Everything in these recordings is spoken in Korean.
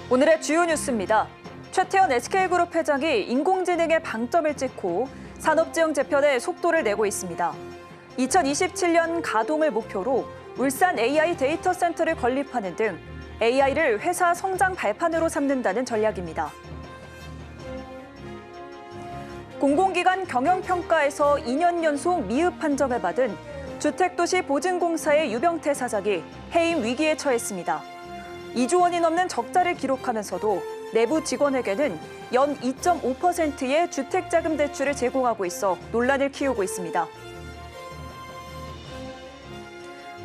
오늘의 주요 뉴스입니다. 최태원 SK그룹 회장이 인공지능에 방점을 찍고 산업지형 재편에 속도를 내고 있습니다. 2027년 가동을 목표로 울산 AI 데이터 센터를 건립하는 등 AI를 회사 성장 발판으로 삼는다는 전략입니다. 공공기관 경영평가에서 2년 연속 미흡 판정을 받은 주택도시보증공사의 유병태 사장이 해임 위기에 처했습니다. 2조 원이 넘는 적자를 기록하면서도 내부 직원에게는 연 2.5%의 주택자금 대출을 제공하고 있어 논란을 키우고 있습니다.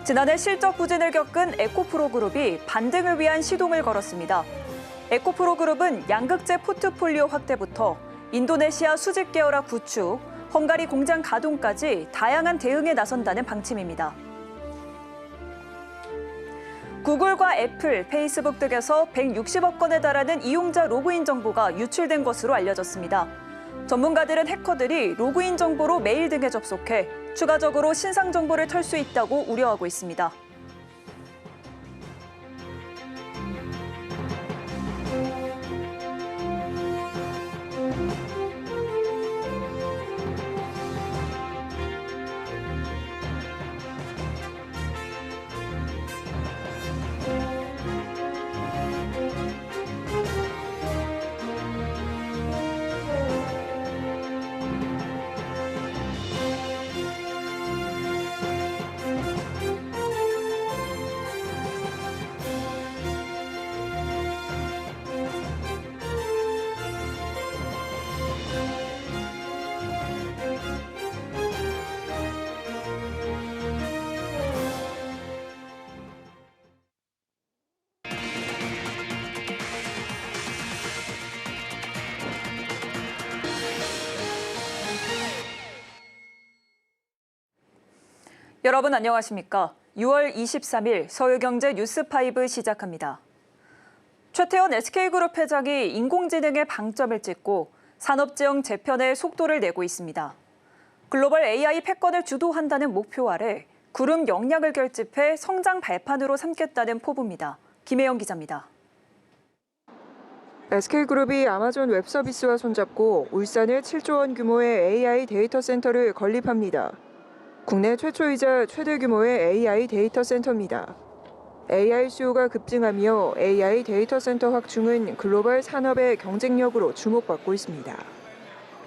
지난해 실적 부진을 겪은 에코프로그룹이 반등을 위한 시동을 걸었습니다. 에코프로그룹은 양극재 포트폴리오 확대부터 인도네시아 수직 계열화 구축, 헝가리 공장 가동까지 다양한 대응에 나선다는 방침입니다. 구글과 애플, 페이스북 등에서 160억 건에 달하는 이용자 로그인 정보가 유출된 것으로 알려졌습니다. 전문가들은 해커들이 로그인 정보로 메일 등에 접속해 추가적으로 신상 정보를 털 수 있다고 우려하고 있습니다. 여러분 안녕하십니까? 6월 23일 서울경제 뉴스5 시작합니다. 최태원 SK그룹 회장이 인공지능에 방점을 찍고 산업지형 재편에 속도를 내고 있습니다. 글로벌 AI 패권을 주도한다는 목표 아래 그룹 역량을 결집해 성장 발판으로 삼겠다는 포부입니다. 김혜영 기자입니다. SK그룹이 아마존 웹서비스와 손잡고 울산에 7조 원 규모의 AI 데이터 센터를 건립합니다. 국내 최초이자 최대 규모의 AI 데이터 센터입니다. AI 수요가 급증하며 AI 데이터 센터 확충은 글로벌 산업의 경쟁력으로 주목받고 있습니다.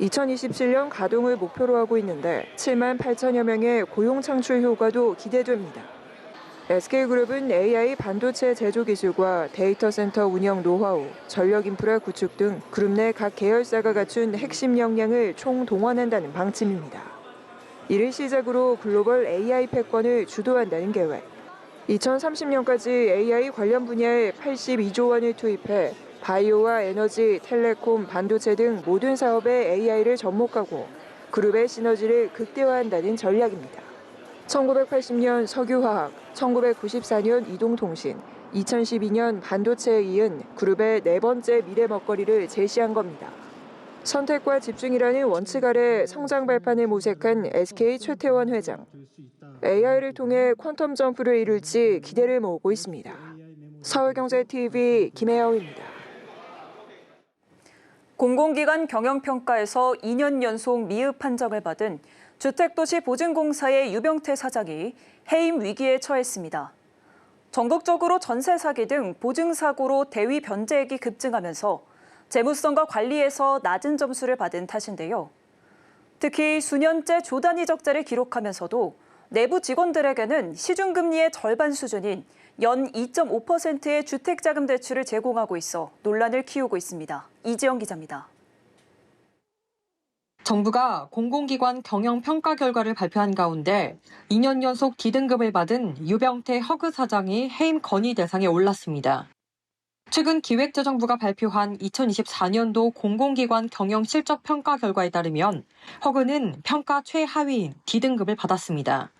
2027년 가동을 목표로 하고 있는데 7만 8천여 명의 고용 창출 효과도 기대됩니다. SK그룹은 AI 반도체 제조 기술과 데이터 센터 운영 노하우, 전력 인프라 구축 등 그룹 내 각 계열사가 갖춘 핵심 역량을 총동원한다는 방침입니다. 이를 시작으로 글로벌 AI 패권을 주도한다는 계획. 2030년까지 AI 관련 분야에 82조 원을 투입해 바이오와 에너지, 텔레콤, 반도체 등 모든 사업에 AI를 접목하고 그룹의 시너지를 극대화한다는 전략입니다. 1980년 석유화학, 1994년 이동통신, 2012년 반도체에 이은 그룹의 네 번째 미래 먹거리를 제시한 겁니다. 선택과 집중이라는 원칙 아래 성장 발판을 모색한 SK 최태원 회장. AI를 통해 퀀텀 점프를 이룰지 기대를 모으고 있습니다. 서울경제TV 김혜영입니다. 공공기관 경영평가에서 2년 연속 미흡 판정을 받은 주택도시보증공사의 유병태 사장이 해임 위기에 처했습니다. 전국적으로 전세 사기 등 보증사고로 대위 변제액이 급증하면서 재무성과 관리에서 낮은 점수를 받은 탓인데요. 특히 수년째 조단위 적자를 기록하면서도 내부 직원들에게는 시중금리의 절반 수준인 연 2.5%의 주택자금 대출을 제공하고 있어 논란을 키우고 있습니다. 이지영 기자입니다. 정부가 공공기관 경영평가 결과를 발표한 가운데 2년 연속 D등급을 받은 유병태 허그 사장이 해임 건의 대상에 올랐습니다. 최근 기획재정부가 발표한 2024년도 공공기관 경영 실적 평가 결과에 따르면 허그는 평가 최하위인 D등급을 받았습니다.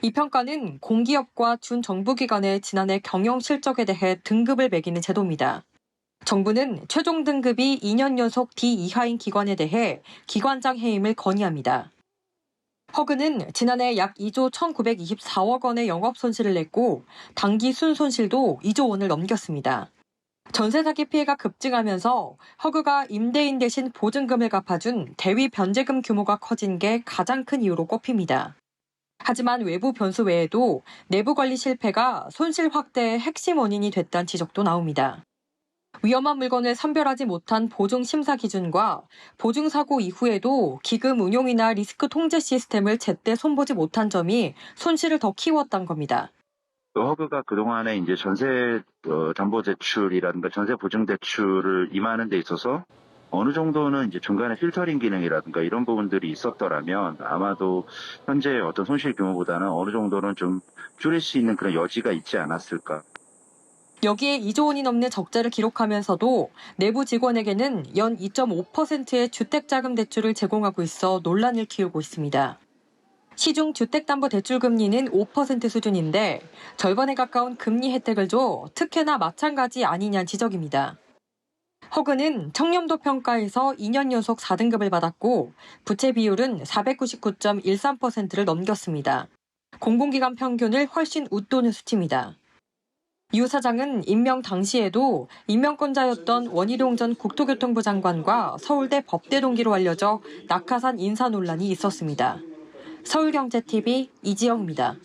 이 평가는 공기업과 준정부기관의 지난해 경영 실적에 대해 등급을 매기는 제도입니다. 정부는 최종 등급이 2년 연속 D 이하인 기관에 대해 기관장 해임을 건의합니다. 허그는 지난해 약 2조 1,924억 원의 영업 손실을 냈고 당기 순손실도 2조 원을 넘겼습니다. 전세 사기 피해가 급증하면서 허그가 임대인 대신 보증금을 갚아준 대위 변제금 규모가 커진 게 가장 큰 이유로 꼽힙니다. 하지만 외부 변수 외에도 내부 관리 실패가 손실 확대의 핵심 원인이 됐다는 지적도 나옵니다. 위험한 물건을 선별하지 못한 보증 심사 기준과 보증 사고 이후에도 기금 운용이나 리스크 통제 시스템을 제때 손보지 못한 점이 손실을 더 키웠다는 겁니다. 허그가 그동안에 이제 전세 담보 대출이라든가 전세 보증 대출을 임하는 데 있어서 어느 정도는 이제 중간에 필터링 기능이라든가 이런 부분들이 있었더라면 아마도 현재 어떤 손실 규모보다는 어느 정도는 좀 줄일 수 있는 그런 여지가 있지 않았을까. 여기에 2조 원이 넘는 적자를 기록하면서도 내부 직원에게는 연 2.5%의 주택자금 대출을 제공하고 있어 논란을 키우고 있습니다. 시중 주택담보대출 금리는 5% 수준인데 절반에 가까운 금리 혜택을 줘 특혜나 마찬가지 아니냐는 지적입니다. 허그는 청렴도 평가에서 2년 연속 4등급을 받았고 부채 비율은 499.13%를 넘겼습니다. 공공기관 평균을 훨씬 웃도는 수치입니다. 유 사장은 임명 당시에도 임명권자였던 원희룡 전 국토교통부 장관과 서울대 법대 동기로 알려져 낙하산 인사 논란이 있었습니다. 서울경제TV 이지영입니다.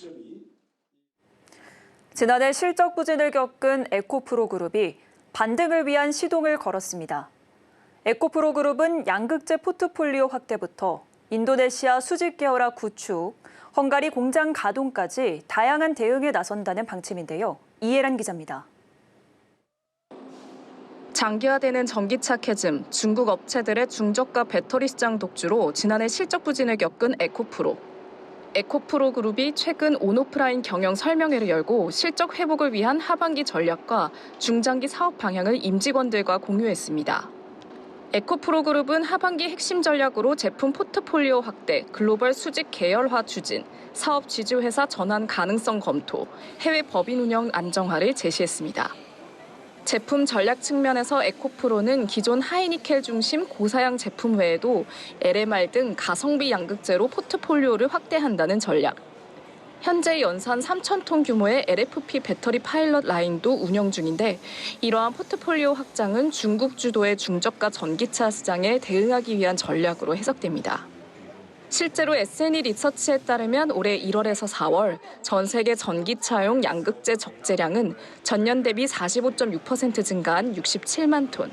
지난해 실적 부진을 겪은 에코프로 그룹이 반등을 위한 시동을 걸었습니다. 에코프로 그룹은 양극재 포트폴리오 확대부터 인도네시아 수직 계열화 구축, 헝가리 공장 가동까지 다양한 대응에 나선다는 방침인데요. 이해란 기자입니다. 장기화되는 전기차 캐즘, 중국 업체들의 중저가 배터리 시장 독주로 지난해 실적 부진을 겪은 에코프로. 에코프로 그룹이 최근 온오프라인 경영 설명회를 열고 실적 회복을 위한 하반기 전략과 중장기 사업 방향을 임직원들과 공유했습니다. 에코프로 그룹은 하반기 핵심 전략으로 제품 포트폴리오 확대, 글로벌 수직 계열화 추진, 사업 지주회사 전환 가능성 검토, 해외 법인 운영 안정화를 제시했습니다. 제품 전략 측면에서 에코프로는 기존 하이니켈 중심 고사양 제품 외에도 LMR 등 가성비 양극재로 포트폴리오를 확대한다는 전략. 현재 연산 3,000톤 규모의 LFP 배터리 파일럿 라인도 운영 중인데 이러한 포트폴리오 확장은 중국 주도의 중저가 전기차 시장에 대응하기 위한 전략으로 해석됩니다. 실제로 S&E 리서치에 따르면 올해 1월에서 4월 전 세계 전기차용 양극재 적재량은 전년 대비 45.6% 증가한 67만 톤.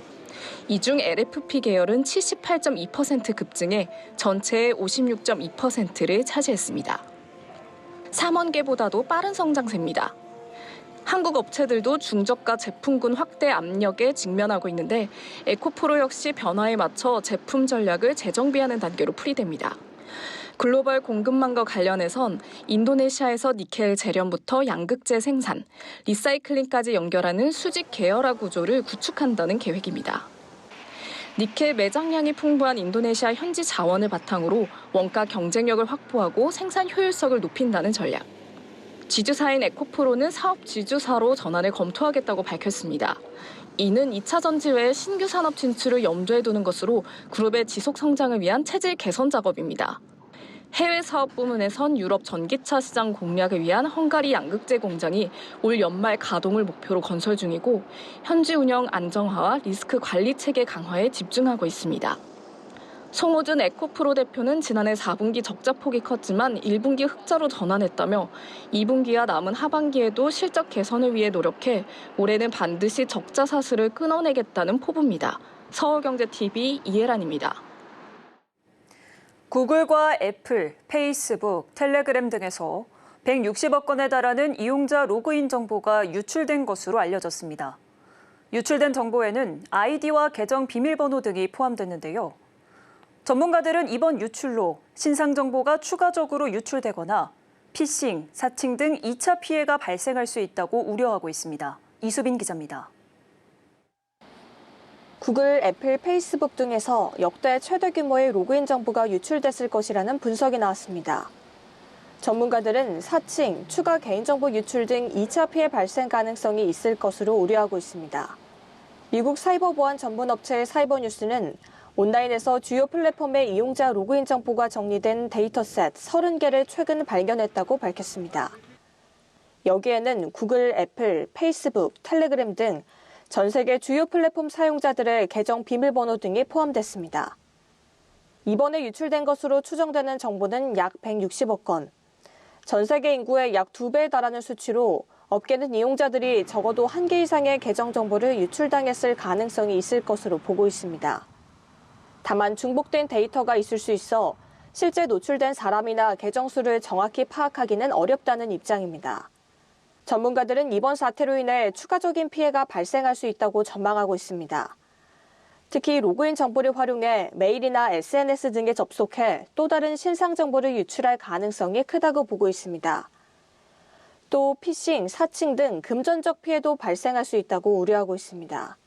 이 중 LFP 계열은 78.2% 급증해 전체의 56.2%를 차지했습니다. 3원계보다도 빠른 성장세입니다. 한국 업체들도 중저가 제품군 확대 압력에 직면하고 있는데 에코프로 역시 변화에 맞춰 제품 전략을 재정비하는 단계로 풀이됩니다. 글로벌 공급망과 관련해선 인도네시아에서 니켈 재련부터 양극재 생산, 리사이클링까지 연결하는 수직 계열화 구조를 구축한다는 계획입니다. 니켈 매장량이 풍부한 인도네시아 현지 자원을 바탕으로 원가 경쟁력을 확보하고 생산 효율성을 높인다는 전략. 지주사인 에코프로는 사업 지주사로 전환을 검토하겠다고 밝혔습니다. 이는 2차 전지 외의 신규 산업 진출을 염두에 두는 것으로 그룹의 지속 성장을 위한 체질 개선 작업입니다. 해외 사업 부문에선 유럽 전기차 시장 공략을 위한 헝가리 양극재 공장이 올 연말 가동을 목표로 건설 중이고 현지 운영 안정화와 리스크 관리 체계 강화에 집중하고 있습니다. 송호준 에코프로 대표는 지난해 4분기 적자 폭이 컸지만 1분기 흑자로 전환했다며 2분기와 남은 하반기에도 실적 개선을 위해 노력해 올해는 반드시 적자 사슬을 끊어내겠다는 포부입니다. 서울경제TV 이혜란입니다. 구글과 애플, 페이스북, 텔레그램 등에서 160억 건에 달하는 이용자 로그인 정보가 유출된 것으로 알려졌습니다. 유출된 정보에는 아이디와 계정 비밀번호 등이 포함됐는데요. 전문가들은 이번 유출로 신상 정보가 추가적으로 유출되거나 피싱, 사칭 등 2차 피해가 발생할 수 있다고 우려하고 있습니다. 이수빈 기자입니다. 구글, 애플, 페이스북 등에서 역대 최대 규모의 로그인 정보가 유출됐을 것이라는 분석이 나왔습니다. 전문가들은 사칭, 추가 개인정보 유출 등 2차 피해 발생 가능성이 있을 것으로 우려하고 있습니다. 미국 사이버 보안 전문 업체 사이버뉴스는 온라인에서 주요 플랫폼의 이용자 로그인 정보가 정리된 데이터셋 30개를 최근 발견했다고 밝혔습니다. 여기에는 구글, 애플, 페이스북, 텔레그램 등 전 세계 주요 플랫폼 사용자들의 계정 비밀번호 등이 포함됐습니다. 이번에 유출된 것으로 추정되는 정보는 약 160억 건, 전 세계 인구의 약 2배에 달하는 수치로 업계는 이용자들이 적어도 1개 이상의 계정 정보를 유출당했을 가능성이 있을 것으로 보고 있습니다. 다만 중복된 데이터가 있을 수 있어 실제 노출된 사람이나 계정 수를 정확히 파악하기는 어렵다는 입장입니다. 전문가들은 이번 사태로 인해 추가적인 피해가 발생할 수 있다고 전망하고 있습니다. 특히 로그인 정보를 활용해 메일이나 SNS 등에 접속해 또 다른 신상 정보를 유출할 가능성이 크다고 보고 있습니다. 또 피싱, 사칭 등 금전적 피해도 발생할 수 있다고 우려하고 있습니다.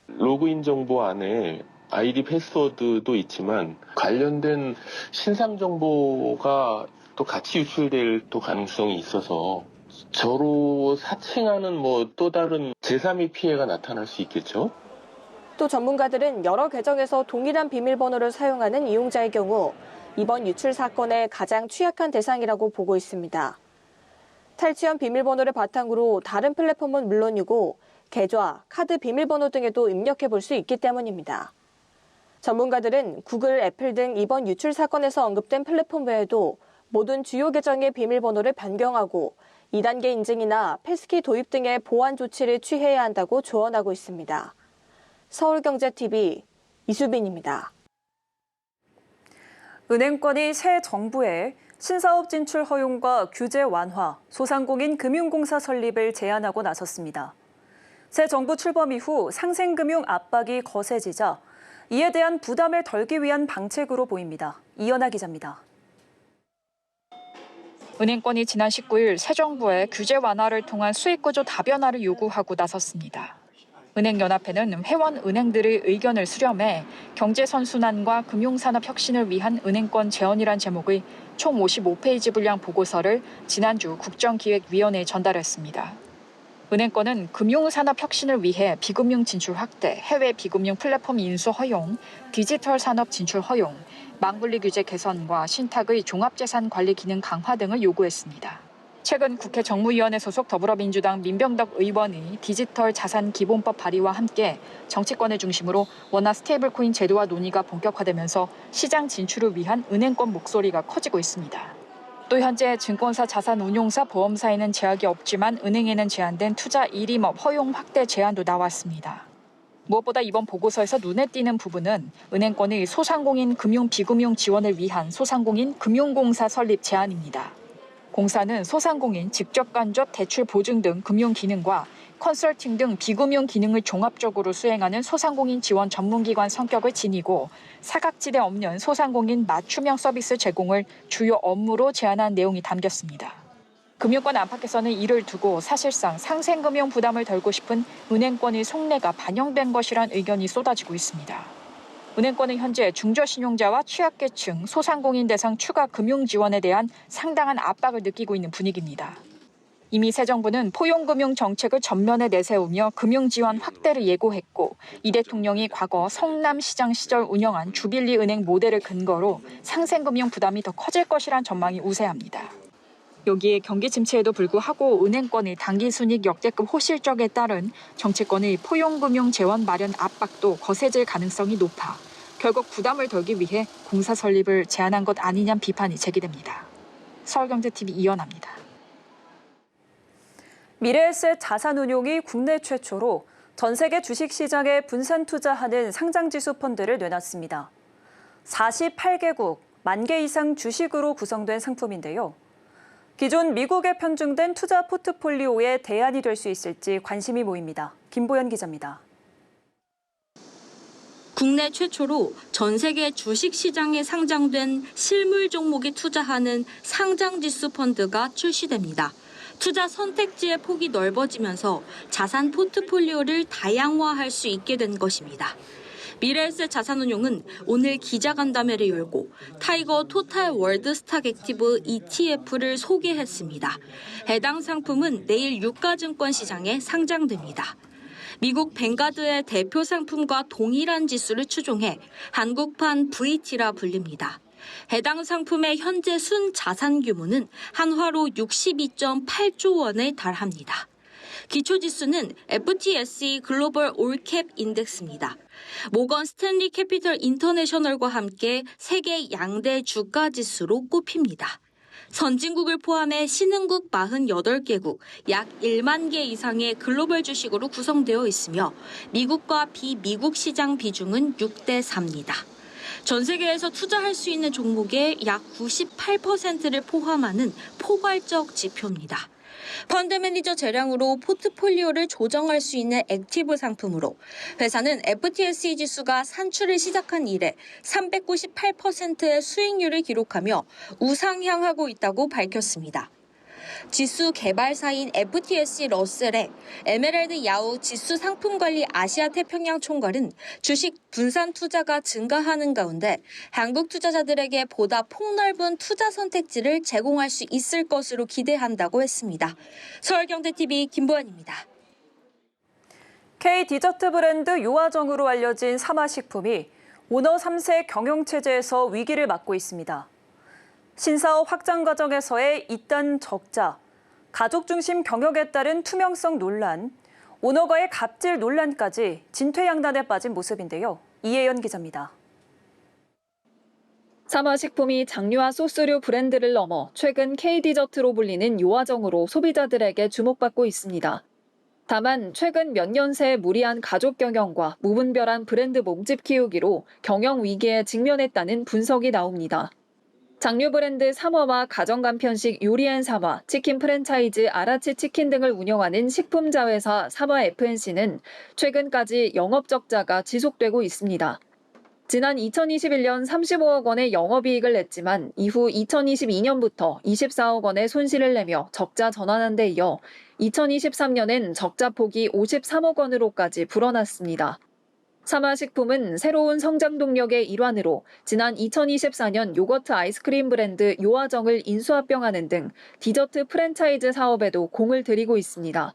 로그인 정보 안에 아이디 패스워드도 있지만 관련된 신상 정보가 또 같이 유출될 또 가능성이 있어서 저로 사칭하는 또 다른 제3의 피해가 나타날 수 있겠죠. 또 전문가들은 여러 계정에서 동일한 비밀번호를 사용하는 이용자의 경우 이번 유출 사건의 가장 취약한 대상이라고 보고 있습니다. 탈취한 비밀번호를 바탕으로 다른 플랫폼은 물론이고 계좌, 카드 비밀번호 등에도 입력해 볼 수 있기 때문입니다. 전문가들은 구글, 애플 등 이번 유출 사건에서 언급된 플랫폼 외에도 모든 주요 계정의 비밀번호를 변경하고 2단계 인증이나 패스키 도입 등의 보안 조치를 취해야 한다고 조언하고 있습니다. 서울경제TV 이수빈입니다. 은행권이 새 정부에 신사업 진출 허용과 규제 완화, 소상공인 금융공사 설립을 제안하고 나섰습니다. 새 정부 출범 이후 상생금융 압박이 거세지자 이에 대한 부담을 덜기 위한 방책으로 보입니다. 이연아 기자입니다. 은행권이 지난 19일 새 정부에 규제 완화를 통한 수익구조 다변화를 요구하고 나섰습니다. 은행연합회는 회원 은행들의 의견을 수렴해 경제선순환과 금융산업 혁신을 위한 은행권 재원이란 제목의 총 55페이지 분량 보고서를 지난주 국정기획위원회에 전달했습니다. 은행권은 금융산업 혁신을 위해 비금융 진출 확대, 해외 비금융 플랫폼 인수 허용, 디지털 산업 진출 허용, 망분리 규제 개선과 신탁의 종합재산 관리 기능 강화 등을 요구했습니다. 최근 국회 정무위원회 소속 더불어민주당 민병덕 의원이 디지털 자산 기본법 발의와 함께 정치권을 중심으로 원화 스테이블코인 제도화 논의가 본격화되면서 시장 진출을 위한 은행권 목소리가 커지고 있습니다. 또 현재 증권사, 자산운용사, 보험사에는 제약이 없지만 은행에는 제한된 투자 1임업 허용 확대 제한도 나왔습니다. 무엇보다 이번 보고서에서 눈에 띄는 부분은 은행권의 소상공인 금융 비금융 지원을 위한 소상공인 금융공사 설립 제안입니다. 공사는 소상공인 직접 간접 대출 보증 등 금융 기능과 컨설팅 등 비금융 기능을 종합적으로 수행하는 소상공인 지원 전문기관 성격을 지니고 사각지대 없는 소상공인 맞춤형 서비스 제공을 주요 업무로 제안한 내용이 담겼습니다. 금융권 안팎에서는 이를 두고 사실상 상생금융 부담을 덜고 싶은 은행권의 속내가 반영된 것이란 의견이 쏟아지고 있습니다. 은행권은 현재 중저신용자와 취약계층, 소상공인 대상 추가 금융 지원에 대한 상당한 압박을 느끼고 있는 분위기입니다. 이미 새 정부는 포용금융 정책을 전면에 내세우며 금융지원 확대를 예고했고 이 대통령이 과거 성남시장 시절 운영한 주빌리 은행 모델을 근거로 상생금융 부담이 더 커질 것이란 전망이 우세합니다. 여기에 경기 침체에도 불구하고 은행권의 당기순이익 역대급 호실적에 따른 정치권의 포용금융 재원 마련 압박도 거세질 가능성이 높아 결국 부담을 덜기 위해 공사 설립을 제안한 것 아니냐는 비판이 제기됩니다. 서울경제TV 이연아입니다. 미래에셋 자산운용이 국내 최초로 전 세계 주식시장에 분산 투자하는 상장지수 펀드를 내놨습니다. 48개국, 10,000개 이상 주식으로 구성된 상품인데요. 기존 미국에 편중된 투자 포트폴리오의 대안이 될 수 있을지 관심이 모입니다. 김보연 기자입니다. 국내 최초로 전 세계 주식시장에 상장된 실물 종목에 투자하는 상장지수 펀드가 출시됩니다. 투자 선택지의 폭이 넓어지면서 자산 포트폴리오를 다양화할 수 있게 된 것입니다. 미래에셋 자산운용은 오늘 기자간담회를 열고 타이거 토탈 월드 스탁 액티브 ETF를 소개했습니다. 해당 상품은 내일 유가증권 시장에 상장됩니다. 미국 뱅가드의 대표 상품과 동일한 지수를 추종해 한국판 VT라 불립니다. 해당 상품의 현재 순 자산 규모는 한화로 62.8조 원에 달합니다. 기초지수는 FTSE 글로벌 올캡 인덱스입니다. 모건 스탠리 캐피털 인터내셔널과 함께 세계 양대 주가지수로 꼽힙니다. 선진국을 포함해 신흥국 48개국, 약 1만 개 이상의 글로벌 주식으로 구성되어 있으며 미국과 비미국 시장 비중은 6대 4입니다. 전 세계에서 투자할 수 있는 종목의 약 98%를 포함하는 포괄적 지표입니다. 펀드 매니저 재량으로 포트폴리오를 조정할 수 있는 액티브 상품으로 회사는 FTSE 지수가 산출을 시작한 이래 398%의 수익률을 기록하며 우상향하고 있다고 밝혔습니다. 지수 개발사인 FTSE 러셀의 에메랄드 야후 지수 상품관리 아시아 태평양 총괄은 주식 분산 투자가 증가하는 가운데 한국 투자자들에게 보다 폭넓은 투자 선택지를 제공할 수 있을 것으로 기대한다고 했습니다. 서울경제TV 김보안입니다. K-디저트 브랜드 요아정으로 알려진 사마식품이 오너 3세 경영체제에서 위기를 맞고 있습니다. 신사업 확장 과정에서의 잇단 적자, 가족 중심 경영에 따른 투명성 논란, 오너가의 갑질 논란까지 진퇴양난에 빠진 모습인데요. 이혜연 기자입니다. 사마식품이 장류와 소스류 브랜드를 넘어 최근 K-디저트로 불리는 요아정으로 소비자들에게 주목받고 있습니다. 다만 최근 몇 년 새 무리한 가족 경영과 무분별한 브랜드 몸집 키우기로 경영 위기에 직면했다는 분석이 나옵니다. 장류 브랜드 사마와 가정간편식 요리앤사마, 치킨 프랜차이즈 아라치 치킨 등을 운영하는 식품자회사 사마 FNC는 최근까지 영업 적자가 지속되고 있습니다. 지난 2021년 35억 원의 영업이익을 냈지만 이후 2022년부터 24억 원의 손실을 내며 적자 전환한 데 이어 2023년엔 적자 폭이 53억 원으로까지 불어났습니다. 사마식품은 새로운 성장 동력의 일환으로 지난 2024년 요거트 아이스크림 브랜드 요아정을 인수합병하는 등 디저트 프랜차이즈 사업에도 공을 들이고 있습니다.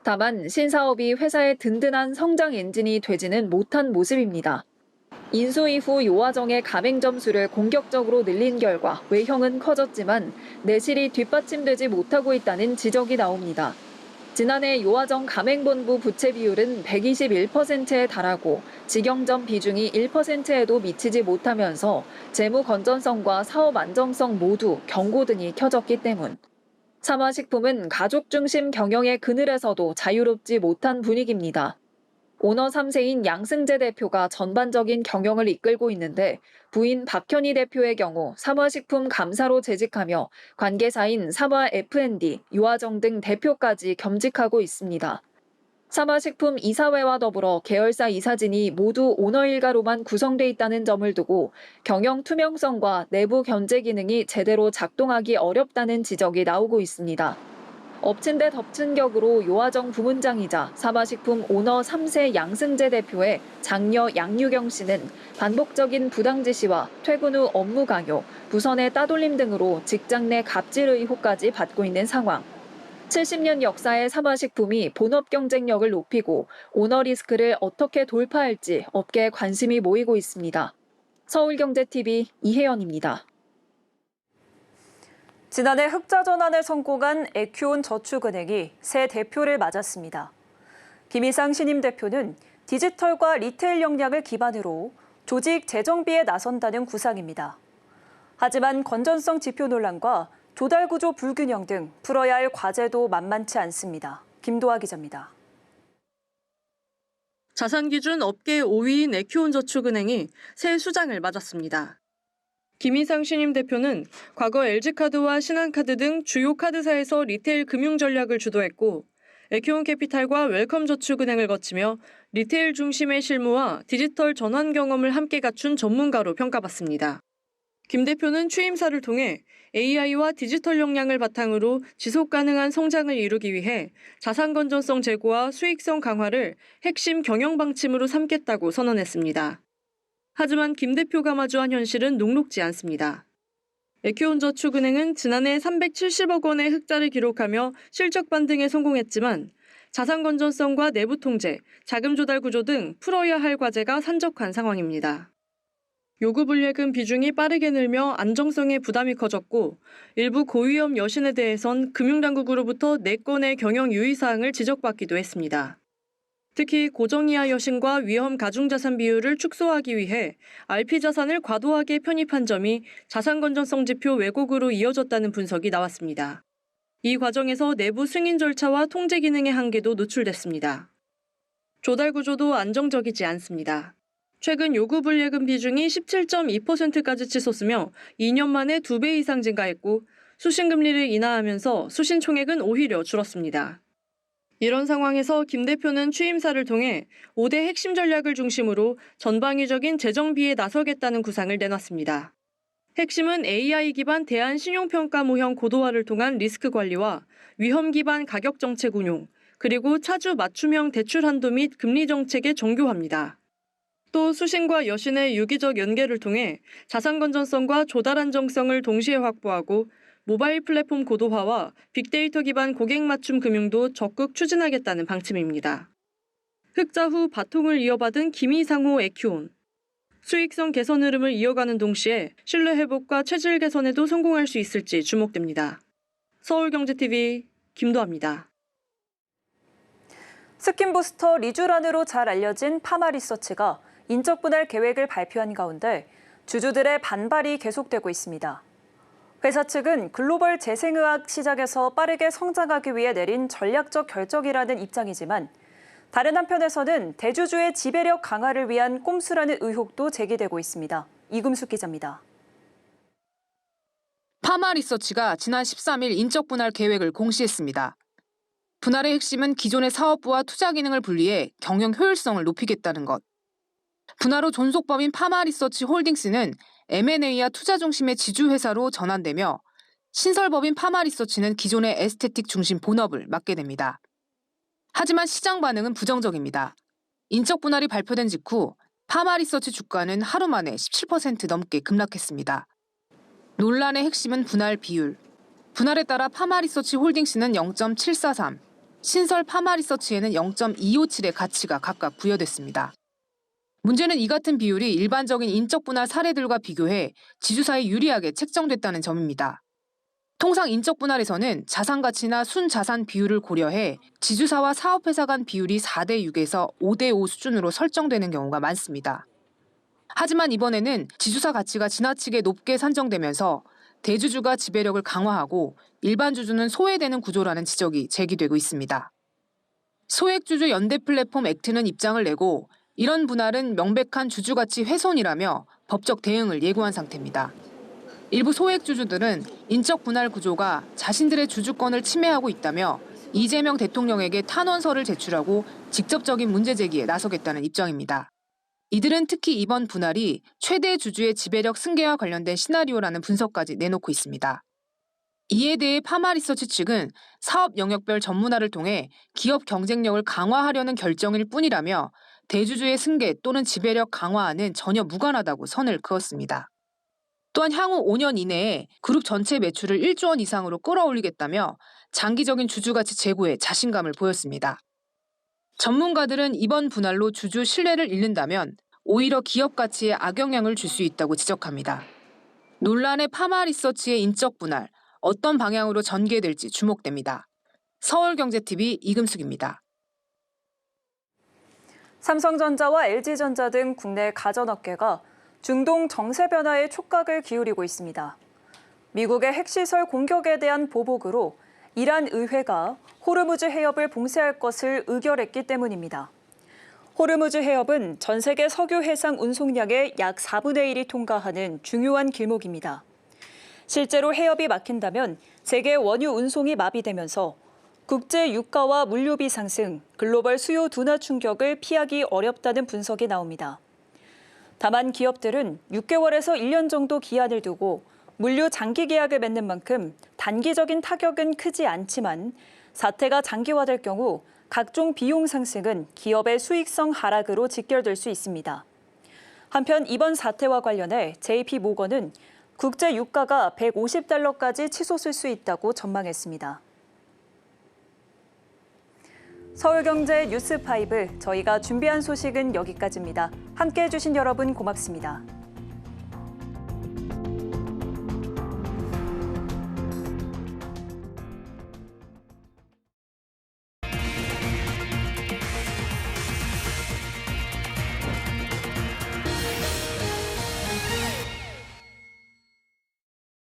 다만 신사업이 회사의 든든한 성장 엔진이 되지는 못한 모습입니다. 인수 이후 요아정의 가맹 점수를 공격적으로 늘린 결과 외형은 커졌지만 내실이 뒷받침되지 못하고 있다는 지적이 나옵니다. 지난해 요아정 가맹본부 부채 비율은 121%에 달하고 직영점 비중이 1%에도 미치지 못하면서 재무 건전성과 사업 안정성 모두 경고등이 켜졌기 때문. 사마식품은 가족 중심 경영의 그늘에서도 자유롭지 못한 분위기입니다. 오너 3세인 양승재 대표가 전반적인 경영을 이끌고 있는데 부인 박현희 대표의 경우 사마식품 감사로 재직하며 관계사인 사마 F&D, 요아정 등 대표까지 겸직하고 있습니다. 사마식품 이사회와 더불어 계열사 이사진이 모두 오너 일가로만 구성돼 있다는 점을 두고 경영 투명성과 내부 견제 기능이 제대로 작동하기 어렵다는 지적이 나오고 있습니다. 엎친 데 덮친 격으로 요아정 부문장이자 사마식품 오너 3세 양승재 대표의 장녀 양유경 씨는 반복적인 부당 지시와 퇴근 후 업무 강요, 부선의 따돌림 등으로 직장 내 갑질 의혹까지 받고 있는 상황. 70년 역사의 사마식품이 본업 경쟁력을 높이고 오너 리스크를 어떻게 돌파할지 업계에 관심이 모이고 있습니다. 서울경제TV 이혜연입니다. 지난해 흑자 전환에 성공한 에큐온 저축은행이 새 대표를 맞았습니다. 김희상 신임 대표는 디지털과 리테일 역량을 기반으로 조직 재정비에 나선다는 구상입니다. 하지만 건전성 지표 논란과 조달 구조 불균형 등 풀어야 할 과제도 만만치 않습니다. 김도하 기자입니다. 자산기준 업계 5위인 에큐온저축은행이 새 수장을 맞았습니다. 김희상 신임 대표는 과거 LG카드와 신한카드 등 주요 카드사에서 리테일 금융 전략을 주도했고 에큐온캐피탈과 웰컴저축은행을 거치며 리테일 중심의 실무와 디지털 전환 경험을 함께 갖춘 전문가로 평가받습니다. 김 대표는 취임사를 통해 AI와 디지털 역량을 바탕으로 지속 가능한 성장을 이루기 위해 자산 건전성 제고와 수익성 강화를 핵심 경영 방침으로 삼겠다고 선언했습니다. 하지만 김 대표가 마주한 현실은 녹록지 않습니다. 에큐온저축은행은 지난해 370억 원의 흑자를 기록하며 실적 반등에 성공했지만 자산 건전성과 내부 통제, 자금 조달 구조 등 풀어야 할 과제가 산적한 상황입니다. 요구불예금 비중이 빠르게 늘며 안정성에 부담이 커졌고 일부 고위험 여신에 대해선 금융당국으로부터 4건의 경영 유의사항을 지적받기도 했습니다. 특히 고정이하 여신과 위험 가중자산 비율을 축소하기 위해 RP 자산을 과도하게 편입한 점이 자산 건전성 지표 왜곡으로 이어졌다는 분석이 나왔습니다. 이 과정에서 내부 승인 절차와 통제 기능의 한계도 노출됐습니다. 조달 구조도 안정적이지 않습니다. 최근 요구불예금 비중이 17.2%까지 치솟으며 2년 만에 2배 이상 증가했고 수신금리를 인하하면서 수신 총액은 오히려 줄었습니다. 이런 상황에서 김 대표는 취임사를 통해 5대 핵심 전략을 중심으로 전방위적인 재정비에 나서겠다는 구상을 내놨습니다. 핵심은 AI 기반 대안 신용평가 모형 고도화를 통한 리스크 관리와 위험 기반 가격 정책 운용, 그리고 차주 맞춤형 대출 한도 및 금리 정책의 정교화입니다. 또 수신과 여신의 유기적 연계를 통해 자산 건전성과 조달 안정성을 동시에 확보하고 모바일 플랫폼 고도화와 빅데이터 기반 고객 맞춤 금융도 적극 추진하겠다는 방침입니다. 흑자 후 바통을 이어받은 김이상호 에큐온. 수익성 개선 흐름을 이어가는 동시에 신뢰 회복과 체질 개선에도 성공할 수 있을지 주목됩니다. 서울경제TV 김도아입니다. 스킨부스터 리쥬란으로 잘 알려진 파마리서치가 인적 분할 계획을 발표한 가운데 주주들의 반발이 계속되고 있습니다. 회사 측은 글로벌 재생의학 시장에서 빠르게 성장하기 위해 내린 전략적 결정이라는 입장이지만 다른 한편에서는 대주주의 지배력 강화를 위한 꼼수라는 의혹도 제기되고 있습니다. 이금숙 기자입니다. 파마리서치가 지난 13일 인적 분할 계획을 공시했습니다. 분할의 핵심은 기존의 사업부와 투자 기능을 분리해 경영 효율성을 높이겠다는 것. 분할 후 존속법인 파마리서치 홀딩스는 M&A와 투자 중심의 지주회사로 전환되며 신설법인 파마리서치는 기존의 에스테틱 중심 본업을 맡게 됩니다. 하지만 시장 반응은 부정적입니다. 인적 분할이 발표된 직후 파마리서치 주가는 하루 만에 17% 넘게 급락했습니다. 논란의 핵심은 분할 비율. 분할에 따라 파마리서치 홀딩스는 0.743, 신설 파마리서치에는 0.257의 가치가 각각 부여됐습니다. 문제는 이 같은 비율이 일반적인 인적 분할 사례들과 비교해 지주사에 유리하게 책정됐다는 점입니다. 통상 인적 분할에서는 자산 가치나 순자산 비율을 고려해 지주사와 사업회사 간 비율이 4대 6에서 5대 5 수준으로 설정되는 경우가 많습니다. 하지만 이번에는 지주사 가치가 지나치게 높게 산정되면서 대주주가 지배력을 강화하고 일반 주주는 소외되는 구조라는 지적이 제기되고 있습니다. 소액주주 연대 플랫폼 액트는 입장을 내고 이런 분할은 명백한 주주가치 훼손이라며 법적 대응을 예고한 상태입니다. 일부 소액주주들은 인적 분할 구조가 자신들의 주주권을 침해하고 있다며 이재명 대통령에게 탄원서를 제출하고 직접적인 문제 제기에 나서겠다는 입장입니다. 이들은 특히 이번 분할이 최대 주주의 지배력 승계와 관련된 시나리오라는 분석까지 내놓고 있습니다. 이에 대해 파마리서치 측은 사업 영역별 전문화를 통해 기업 경쟁력을 강화하려는 결정일 뿐이라며 대주주의 승계 또는 지배력 강화와는 전혀 무관하다고 선을 그었습니다. 또한 향후 5년 이내에 그룹 전체 매출을 1조 원 이상으로 끌어올리겠다며 장기적인 주주가치 제고에 자신감을 보였습니다. 전문가들은 이번 분할로 주주 신뢰를 잃는다면 오히려 기업 가치에 악영향을 줄 수 있다고 지적합니다. 논란의 파마리서치의 인적 분할, 어떤 방향으로 전개될지 주목됩니다. 서울경제TV 이금숙입니다. 삼성전자와 LG전자 등 국내 가전업계가 중동 정세 변화에 촉각을 기울이고 있습니다. 미국의 핵시설 공격에 대한 보복으로 이란 의회가 호르무즈 해협을 봉쇄할 것을 의결했기 때문입니다. 호르무즈 해협은 전 세계 석유 해상 운송량의 약 4분의 1이 통과하는 중요한 길목입니다. 실제로 해협이 막힌다면 세계 원유 운송이 마비되면서 국제 유가와 물류비 상승, 글로벌 수요 둔화 충격을 피하기 어렵다는 분석이 나옵니다. 다만 기업들은 6개월에서 1년 정도 기한을 두고 물류 장기 계약을 맺는 만큼 단기적인 타격은 크지 않지만 사태가 장기화될 경우 각종 비용 상승은 기업의 수익성 하락으로 직결될 수 있습니다. 한편 이번 사태와 관련해 JP모건은 국제 유가가 $150까지 치솟을 수 있다고 전망했습니다. 서울경제 뉴스5, 저희가 준비한 소식은 여기까지입니다. 함께해 주신 여러분 고맙습니다.